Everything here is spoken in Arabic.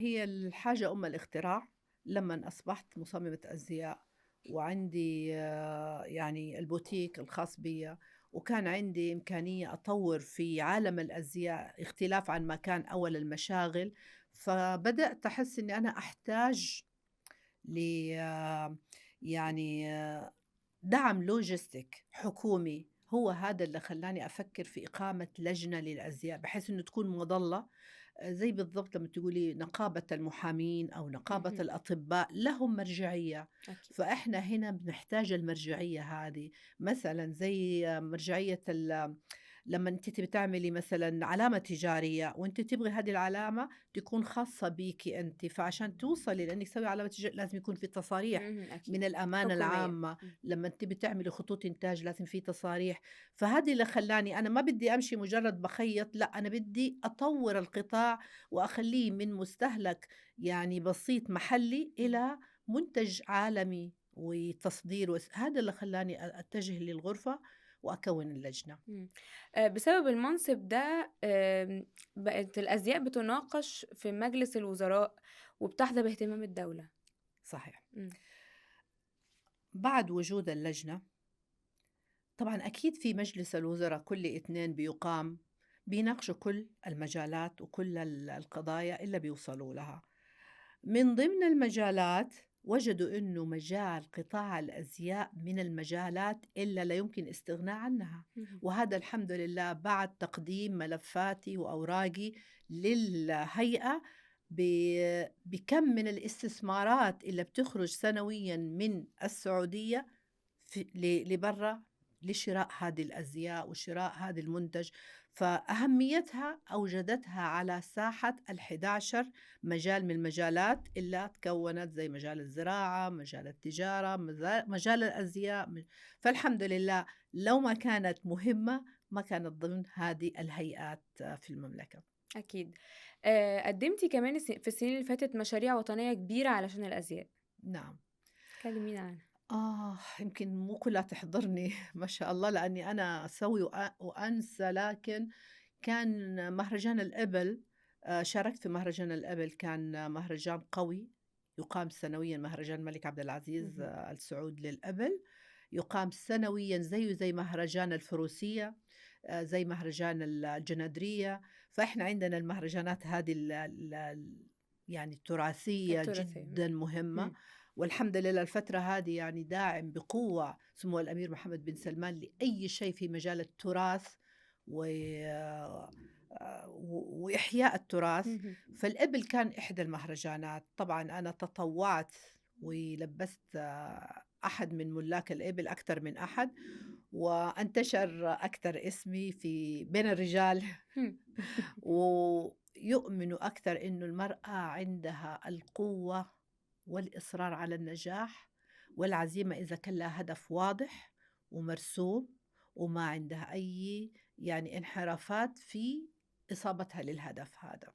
هي الحاجة أم الاختراع. لمّا أصبحت مصممة أزياء وعندي يعني البوتيك الخاص بيّا، وكان عندي إمكانية أطوّر في عالم الأزياء اختلاف عن ما كان أول المشاغل، فبدأت أحس إني أنا أحتاج ل يعني دعم لوجستيك حكومي. هو هذا اللي خلّاني أفكّر في إقامة لجنة للأزياء، بحيث إنه تكون مظلة زي بالضبط لمّا تقولي نقابة المحامين أو نقابة اهم، الأطباء لهم مرجعية. أكيد. فإحنا هنا بنحتاج المرجعية هذه، مثلًا زي مرجعية لمّا أنتِ تبي تعملي مثلًا علامة تجارية وأنتِ تبغي هذه العلامة تكون خاصة بيكِ أنتِ، فعشان توصلي لإنِّك تسوي علامة لازم يكون في تصاريح اهم، أكيد. من الأمانة حكومية. العامة. إمم. لمّا تبي تعملي خطوط إنتاج لازم في تصاريح. فهذه اللي خلّاني أنا ما بدي أمشي مجرد باخيّط، لأ أنا بدي أطوّر القطاع وأخلّيه من مستهلك يعني بسيط محلي إمم. إلى منتج عالمي وتصدير هذا اللي خلّاني أتجه للغرفة وأكوّن اللجنة. إمم. بسبب المنصب ده بقت الأزياء بتُناقش في مجلس الوزراء وبتحظى باهتمام الدولة. صحيح. إمم. بعد وجود اللجنة طبعًا أكيد في مجلس الوزرا كل 2 بيُقام، بيناقشوا كل المجالات وكل القضايا اللي بيوصلوا لها. من ضمن المجالات وجدوا إنه مجال قطاع الأزياء من المجالات اللي لا يمكن استغناء عنها، اهم. وهذا الحمد لله بعد تقديم ملفاتي وأوراقي للهيئة بكم من الاستثمارات اللي بتخرج سنويًا من السعودية لبرّا لشراء هذه الأزياء وشراء هذا المنتج. فأهميتها أوجدتها على ساحة ال11 مجال من المجالات اللي اتكوّنت زي مجال الزراعة، مجال التجارة، مجال الأزياء. فالحمد لله لو ما كانت مهمة ما كانت ضمن هذه الهيئات في المملكة. أكيد. قدّمتِ كمان في السنين اللي فاتت مشاريع وطنية كبيرة علشان الأزياء. نعم. كلمينا عنها. يمكن مو كلها تحضرني ما شاء الله لأني أنا أسوي وأنسى، لكن كان مهرجان الإبل. شاركت في مهرجان الإبل، كان مهرجان قوي يُقام سنويًا. مهرجان الملك عبد العزيز اهم. السعود للإبل، يُقام سنويًا زيه زي مهرجان الفروسية، زي مهرجان الجنادرية. فإحنا عندنا المهرجانات هذه يعني التراثية التراثية. جدًا مهمة. إمم. والحمد لله الفترة هذه يعني داعم بقوة سمو الأمير محمد بن سلمان لأي شيء في مجال التراث و وإحياء التراث. اهم. فالإبل كان إحدى المهرجانات. طبعًا أنا تطوعت ولبّست أحد من ملاك الإبل أكتر من أحد، وانتشر أكتر اسمي بين الرجال. إمم. ويؤمنوا أكتر إنه المرأة عندها القوة والإصرار على النجاح والعزيمة إذا كان لها هدف واضح ومرسوم، وما عندها أي يعني انحرافات في إصابتها للهدف هذا.